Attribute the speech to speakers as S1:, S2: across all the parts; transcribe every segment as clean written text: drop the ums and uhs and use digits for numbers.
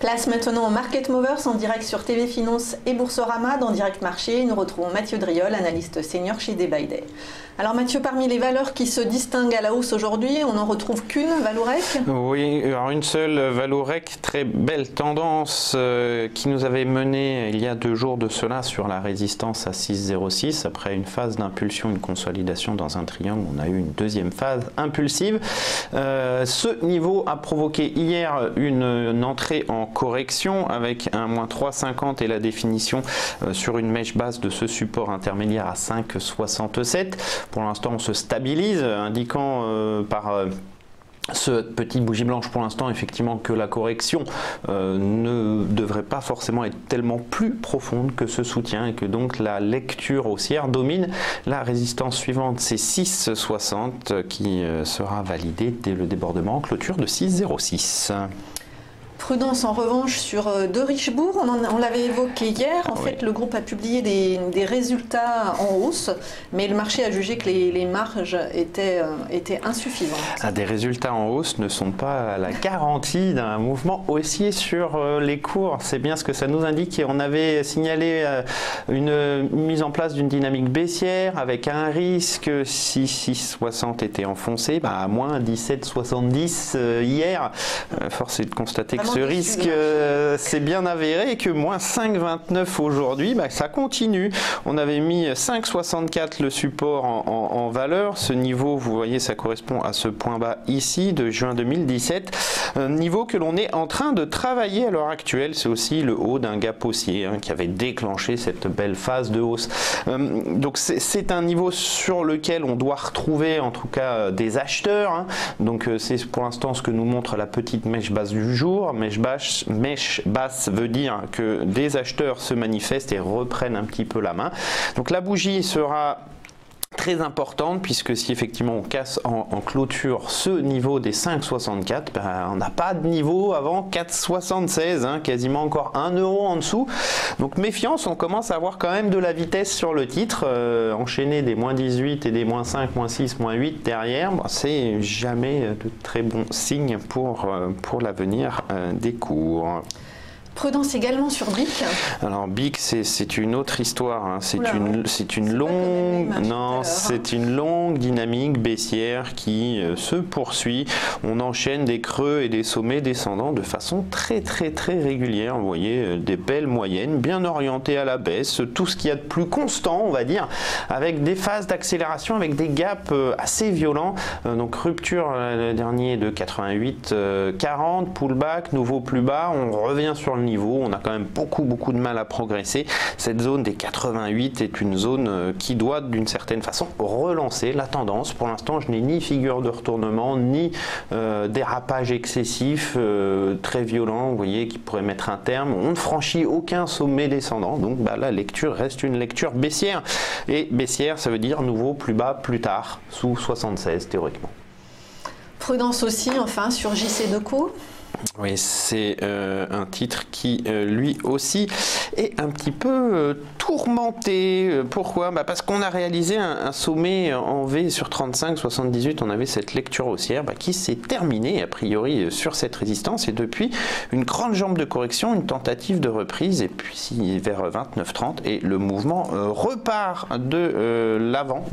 S1: Place maintenant au Market Movers en direct sur TV Finance et Boursorama. Dans Direct Marché, nous retrouvons Mathieu Driol, analyste senior chez Day by Day. Alors Mathieu, parmi les valeurs qui se distinguent à la hausse aujourd'hui, on n'en retrouve qu'une, Vallourec?
S2: Oui, alors une seule, Vallourec, très belle tendance qui nous avait mené il y a 2 jours de cela sur la résistance à 6,06. Après une phase d'impulsion, une consolidation dans un triangle, on a eu une deuxième phase impulsive. Ce niveau a provoqué hier une entrée en correction avec un moins 3,50 et la définition sur une mèche basse de ce support intermédiaire à 5,67. Pour l'instant, on se stabilise, indiquant par ce petit bougie blanche pour l'instant effectivement que la correction ne devrait pas forcément être tellement plus profonde que ce soutien et que donc la lecture haussière domine. La résistance suivante, c'est 6,60 qui sera validée dès le débordement en clôture de 6,06.
S1: Prudence en revanche sur De Richebourg, on l'avait évoqué hier. En fait, le groupe a publié des résultats en hausse, mais le marché a jugé que les marges étaient insuffisantes.
S2: Des résultats en hausse ne sont pas la garantie d'un mouvement haussier sur les cours. C'est bien ce que ça nous indique. Et on avait signalé une mise en place d'une dynamique baissière avec un risque si 6,60 était enfoncé, à moins 17,70 hier. Force est de constater que ce risque s'est bien avéré et que moins 5,29 aujourd'hui, ça continue. On avait mis 5,64 le support en valeur. Ce niveau, vous voyez, ça correspond à ce point bas ici de juin 2017. Un niveau que l'on est en train de travailler à l'heure actuelle. C'est aussi le haut d'un gap haussier qui avait déclenché cette belle phase de hausse. Donc c'est un niveau sur lequel on doit retrouver en tout cas des acheteurs. Donc c'est pour l'instant ce que nous montre la petite mèche basse du jour. Mèche basse veut dire que des acheteurs se manifestent et reprennent un petit peu la main. Donc la bougie sera très importante puisque si effectivement on casse en clôture ce niveau des 5,64, on n'a pas de niveau avant 4,76, quasiment encore 1 euro en dessous. Donc méfiance, on commence à avoir quand même de la vitesse sur le titre, enchaîner des moins 18 et des moins 5, moins 6, moins 8 derrière, c'est jamais de très bons signes pour l'avenir des cours.
S1: Prudence également sur BIC.
S2: Alors BIC, c'est une autre histoire. C'est une longue dynamique baissière qui se poursuit. On enchaîne des creux et des sommets descendants de façon très régulière. Vous voyez des belles moyennes, bien orientées à la baisse. Tout ce qu'il y a de plus constant, on va dire, avec des phases d'accélération, avec des gaps assez violents. Donc rupture le dernier de 88,40, pullback, nouveau plus bas. On revient sur le niveau, on a quand même beaucoup de mal à progresser. Cette zone des 88 est une zone qui doit d'une certaine façon relancer la tendance. Pour l'instant, je n'ai ni figure de retournement, ni dérapage excessif très violent, vous voyez, qui pourrait mettre un terme. On ne franchit aucun sommet descendant, donc la lecture reste une lecture baissière. Et baissière, ça veut dire nouveau plus bas plus tard, sous 76 théoriquement.
S1: Prudence aussi, enfin, sur JC Decaux.
S2: Oui, c'est un titre qui, lui aussi, est un petit peu tourmenté. Pourquoi? Parce qu'on a réalisé un sommet en V sur 35,78. On avait cette lecture haussière qui s'est terminée, a priori, sur cette résistance. Et depuis, une grande jambe de correction, une tentative de reprise, et puis vers 29,30. Et le mouvement repart de l'avant,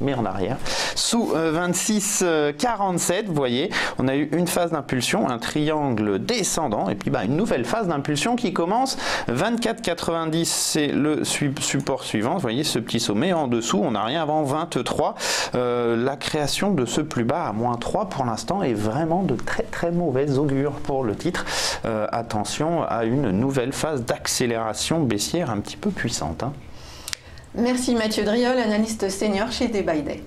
S2: mais en arrière, sous 26,47, vous voyez, on a eu une phase d'impulsion, un triangle descendant, et puis une nouvelle phase d'impulsion qui commence, 24,90, c'est le support suivant, vous voyez ce petit sommet, en dessous, on n'a rien avant 23, la création de ce plus bas à moins 3 pour l'instant est vraiment de très mauvais augure pour le titre. Attention à une nouvelle phase d'accélération baissière un petit peu puissante.
S1: Merci Mathieu Driol, analyste senior chez Day by Day.